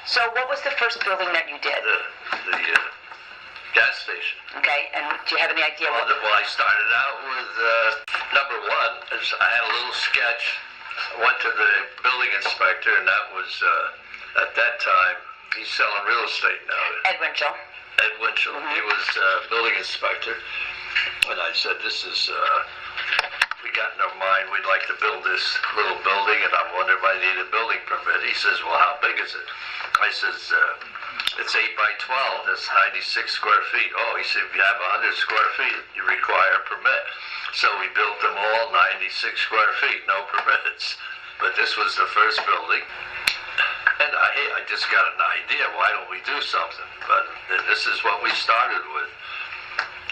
So what was the first building that you did? The gas station. Okay, and do you have any idea what? Well, I started out with number one. I had a little sketch. I went to the building inspector, and that was at that time he's selling real estate now. Ed Winchell. Ed Winchell. Mm-hmm. He was building inspector, and I said, "This is." We got in our mind we'd like to build this little building, and I'm wondering if I need a building permit. He says, "Well, how big is it?" I says, "It's 8 by 12. That's 96 square feet." Oh, he said, "If you have 100 square feet, you require a permit." So we built them all 96 square feet, no permits. But this was the first building. And I just got an idea. Why don't we do something? But this is what we started with.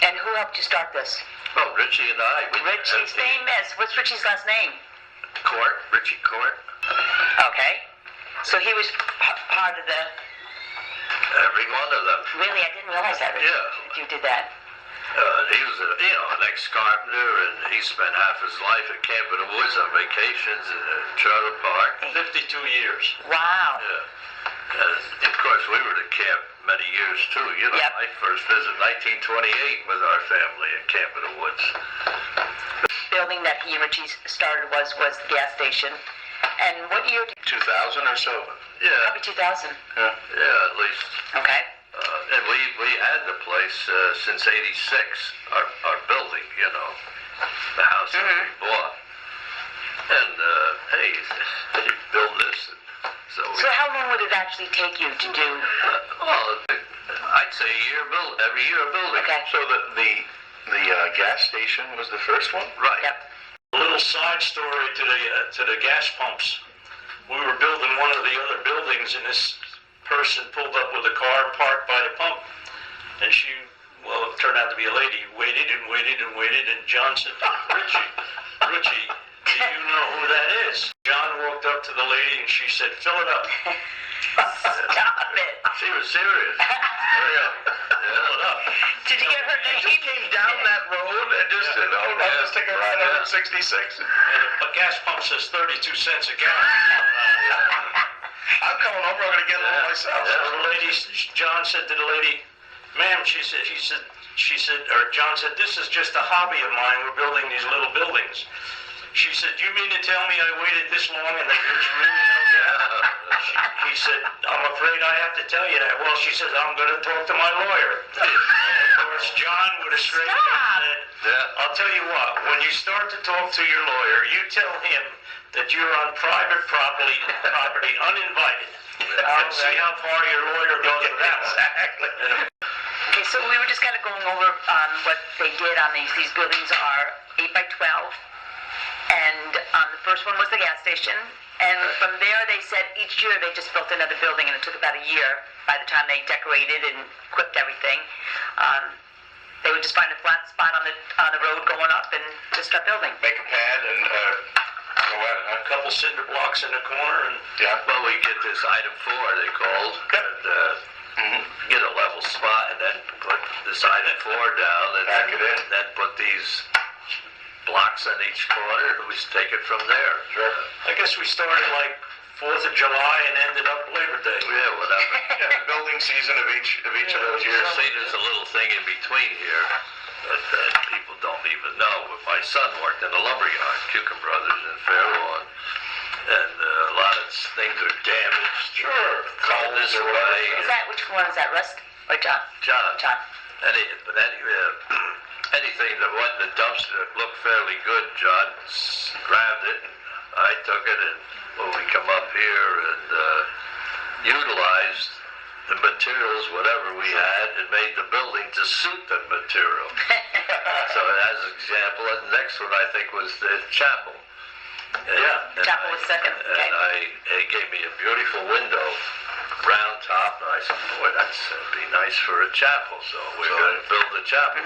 And who helped you start this? Oh, Richie and I. Richie's name is? What's Richie's last name? Court. Richie Court. Okay. So he was part of the... Every one of them. Really? I didn't realize that, Richie. Yeah. You did that. He was an ex-carpenter, and he spent half his life at Camp in the Woods on vacations in a trailer park. 52 years. Wow. Yeah. And of course, we were at camp many years, too. You know, Yep. I first visited 1928 with our family at Camp in the Woods. The building that he and Richie started was the gas station. And what year did 2000 or so. Yeah. Probably 2000. Yeah, at least. Okay. And we had the place since '86. Our building, you know, the house that we bought. And hey, you build this. So how long would it actually take you to do? Well, I'd say a year every year a building. Okay. So the gas station was the first one? Right. Yep. A little side story to the gas pumps. We were building one of the other buildings, and this person pulled up with a car parked by the pump, and she, well, it turned out to be a lady, waited and waited and waited, and John said, Richie, do you know who that is? John walked up to the lady, and she said, fill it up. Stop it. She was serious. Really? Fill it up. Did you get her name? He came down that road and just said, "Oh, I'll just take a ride on 66." And a gas pump says 32 cents a gallon. I'm coming over. I'm going to get a little myself. So the lady, John said to the lady, "Ma'am," she said, John said, "This is just a hobby of mine. We're building these little buildings." She said, "You mean to tell me I waited this long and there's really no gas?" He said, "I'm afraid I have to tell you that." Well, she says, "I'm going to talk to my lawyer." And of course, John with a straight face said, "I'll tell you what, when you start to talk to your lawyer, you tell him that you're on private property uninvited. And see how far your lawyer goes with that one." Exactly. Okay, so we were just kind of going over what they did on these buildings are 8 by 12. And the first one was the gas station. And from there, they said each year they just built another building, and it took about a year by the time they decorated and equipped everything. They would just find a flat spot on the road going up and just start building. Make a pad and go at it, huh? A couple cinder blocks in the corner, and Well, we get this item 4, they called, and get a level spot, and then put this item 4 down, and Back it in. then put these blocks on each corner, and we take it from there. Sure. I guess we started like 4th of July and ended up Labor Day. Yeah, whatever. Yeah, the building season of each of those years. See, there's a little thing in between here that people don't even know. But my son worked in a lumber yard, Cucum Brothers in Fair Lawn, and a lot of things are damaged. Sure. Thrown this way. Which one is that, Rust or John? John. Anything that went in the dumpster that looked fairly good, John grabbed it, and I took it, and when we come up here and utilized the materials, whatever we had, and made the building to suit the material. So as an example, and the next one I think was the chapel. And Chapel was second. Okay. And it gave me a beautiful window, round top, and I said, boy, that'd be nice for a chapel. So we're going to build the chapel.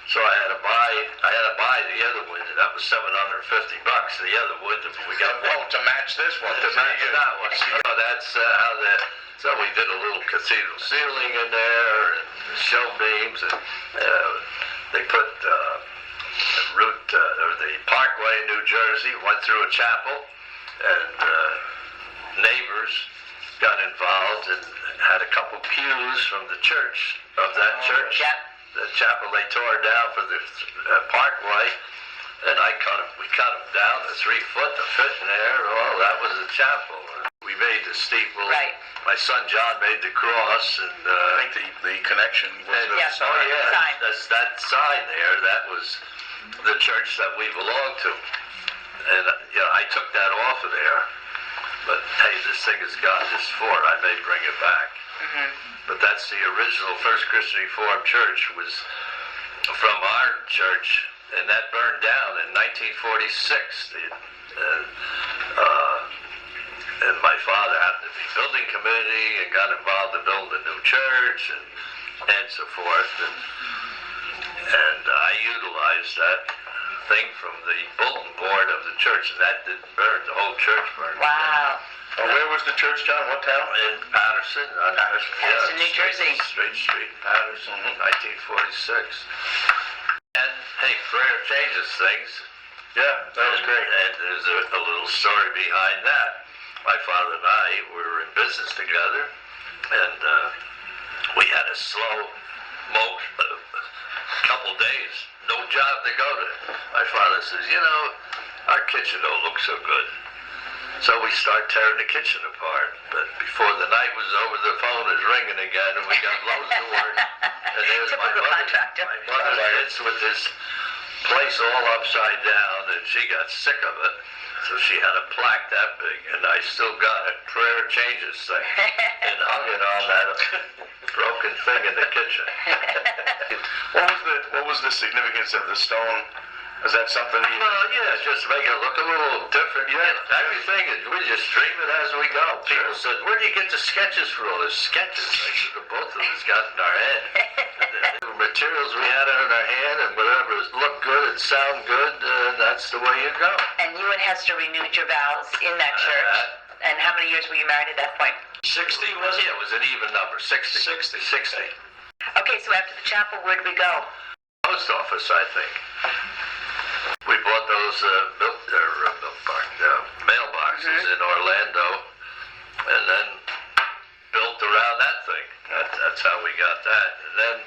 So I had to buy the other window. That was $750. The other window we got to match this one. to match that one. So that's how so we did a little cathedral ceiling in there and show beams, and they put the Parkway in New Jersey went through a chapel, and neighbors got involved and had a couple pews from the church of that church. Yep. The chapel they tore down for the parkway, and we cut them down to 3 foot to fit in there. Oh, that was the chapel. We made the steeple. Right. My son John made the cross, and I think the connection was the Yeah. sign. oh yeah, Sign. that's that sign there. That was the church that we belonged to, and I took that off of there. But hey, this thing is God this far. I may bring it back. Mm-hmm. But that's the original First Christian Reformed Church was from our church, and that burned down in 1946. And my father happened to be building committee and got involved in building a new church and so forth. And I utilized that thing from the bulletin board of the church, and that didn't burn. The whole church burned. Wow. Oh, where was the church, John? What town? In Patterson. Patterson, New Jersey. Straight Street, Patterson, 1946. And hey, prayer changes things. Yeah, that was great. And there's a little story behind that. My father and I were in business together, and we had a slow couple days, no job to go to. My father says, our kitchen don't look so good. So we start tearing the kitchen apart. But before the night was over, the phone is ringing again, and we got loads of work. And there's my Typical contractor. mother sits with this place all upside down, and she got sick of it. So she had a plaque that big, and I still got it. Prayer changes thing, and hung it on that broken thing in the kitchen. What was the significance of the stone? Is that something you... Well, yeah, just make it look a little different. Yeah, everything is, we just stream it as we go. People said, where do you get the sketches for all these sketches? I said, both of us got in our head. The materials we had in our hand, and whatever looked good and sound good, that's the way you go. And you and Hester renewed your vows in that church. And how many years were you married at that point? 60, was it? Yeah, it was an even number, 60. 60. Okay, so after the chapel, where did we go? Post office, I think. We bought those mailboxes in Orlando, and then built around that thing. That's how we got that. And then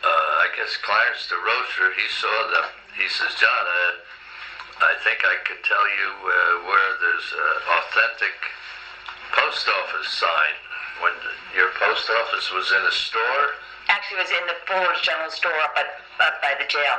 I guess Clarence the Roaster, he saw them. He says, John, I think I could tell you where there's an authentic post office sign. When your post office was in a store. Actually, it was in the Fuller's General Store up by the jail.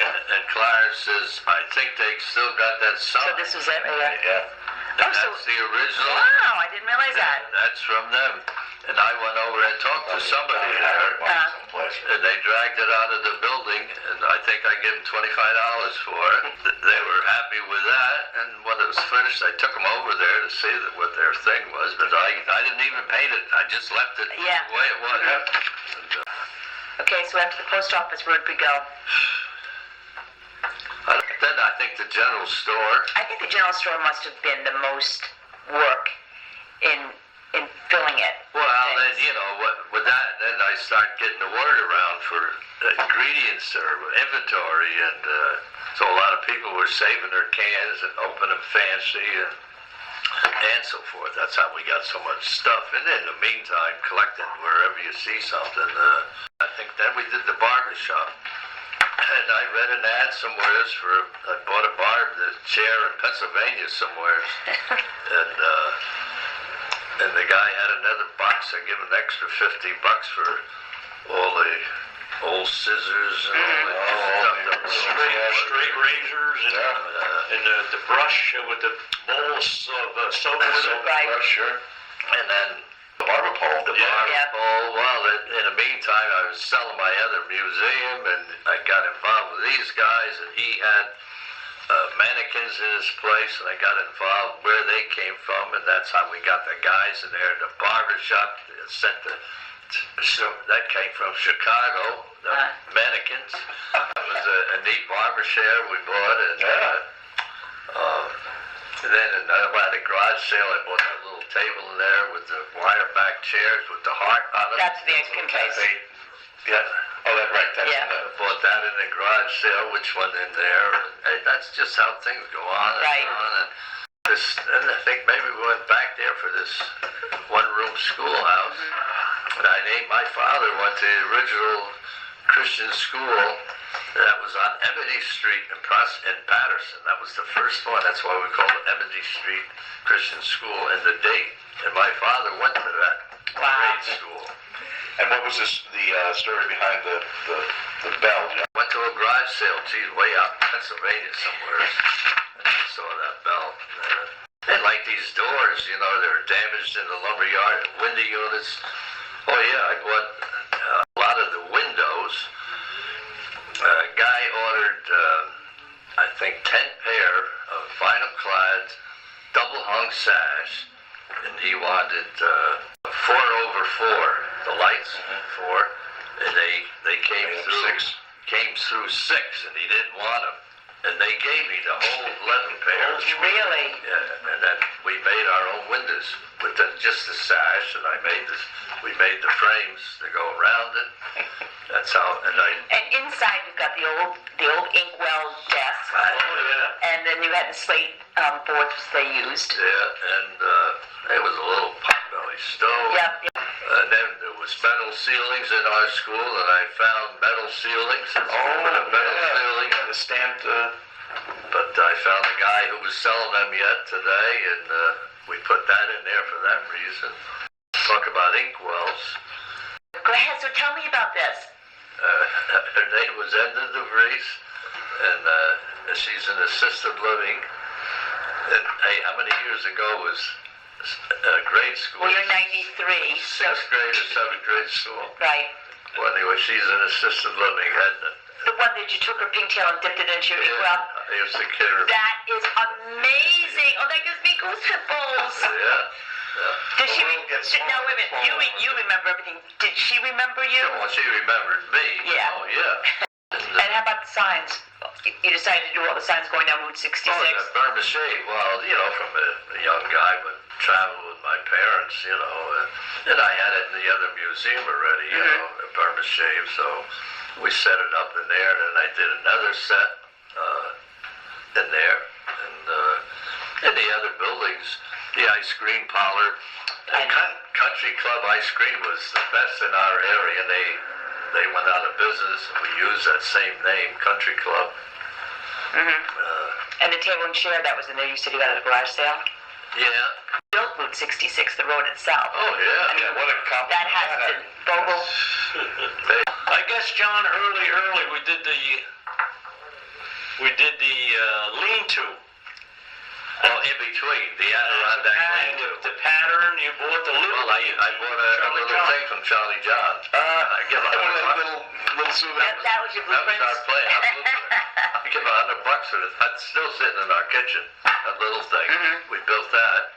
And Clarence says, I think they still got that sign. So this was it? Yeah. And that's the original. Wow, I didn't realize that. That's from them. And I went over and talked to somebody there, and they dragged it out of the building, and I think I gave them $25 for it. They were happy with that, and when it was finished, I took them over there to see what their thing was, but I didn't even paint it. I just left it the way it was. Okay, so after the post office, where'd we go? Then I think the general store. I think the general store must have been the most work in filling it. Well, then, with that, then I start getting the word around for ingredients or inventory, and so a lot of people were saving their cans and opening them fancy and so forth. That's how we got so much stuff. And in the meantime, collecting wherever you see something. I think then we did the barber shop. And I read an ad somewhere I bought the chair in Pennsylvania somewhere. And the guy had another box. I give him an extra $50 for all the old scissors and all the straight razors and the brush with the bowls of soap with it. Right. Sure. And then The barber pole. well, in the meantime, I was selling my other museum, and I got involved with these guys, and he had mannequins in his place, and I got involved where they came from, and that's how we got the guys in there. The barber shop that came from Chicago, the mannequins. It was a neat barber chair we bought, and then at a garage sale, I bought that little table in there with the wire back chairs with the heart on it. That's the Mexican place. Yeah. Oh, that's right. That's Yeah. I bought that in the garage sale, which went in there. And that's just how things go on and Right. on. And and I think maybe we went back there for this one-room schoolhouse. And I named my father went to the original Christian school that was on Emity Street in Patterson. That was the first one. That's why we call it Emity Street Christian School in the date. And my father went to that grade school. And what was the story behind the bell? Went to a garage sale, geez, way out in Pennsylvania somewhere. And I saw that bell. And like these doors, you know, they're damaged in the lumber yard, window units. Oh yeah, I bought a lot of the windows. A guy ordered, I think, 10 pair of vinyl clad, double hung sash, and he wanted 4/4, the lights, 4, and they came through 6, and he didn't want them. And they gave me the whole 11 pairs. Really? Yeah, and then we made our own windows with just the sash, and we made the frames to go around it. That's how, And inside you've got the old inkwell desk. Oh, yeah. And then you had the slate boards they used. Yeah, and it was a little potbelly stove. Yep. And then there was metal ceilings in our school, and I found metal ceilings. Ceiling. The stamped. But I found a guy who was selling them yet today, and we put that in there for that reason. Talk about inkwells. Go ahead, so tell me about this. Her name was Edna DeVries, and she's in assisted living. And hey, how many years ago was grade school? Well, you're 93. 6th grade or 7th grade school. Right. Well, anyway, she's in assisted living. The one that you took her pigtail and dipped it into your inkwell? I used to kid her. That is amazing. Oh, that gives me goosepimples. Yeah. Does she? Get Now wait a minute. You remember everything. Did she remember you? Well, she remembered me. Yeah. Oh, yeah. And how about the signs? You decided to do all the signs going down Route 66? Oh, yeah, Burma Shave. Well, you know, from a young guy, but traveled with my parents, you know. And I had it in the other museum already, you know, Burma Shave. So we set it up in there, and I did another set in there. And in the other buildings, the ice cream parlor. And Country Club Ice Cream was the best in our area. They went out of business, and we used that same name, Country Club. And the table and chair that was in there, you said you got at a garage sale? Yeah. Built Route 66, the road itself. Oh, yeah. Yeah, what a compliment. That has to, Bogle. I guess, John, early we did the lean-to. Well, in between, the Adirondack Mountains. The pattern, you bought the little. Well, I bought a little thing from Charlie John. I give Little souvenir. That was your That was blueprints? our plan. I give $100 for it. That's still sitting in our kitchen. That little thing. We built that.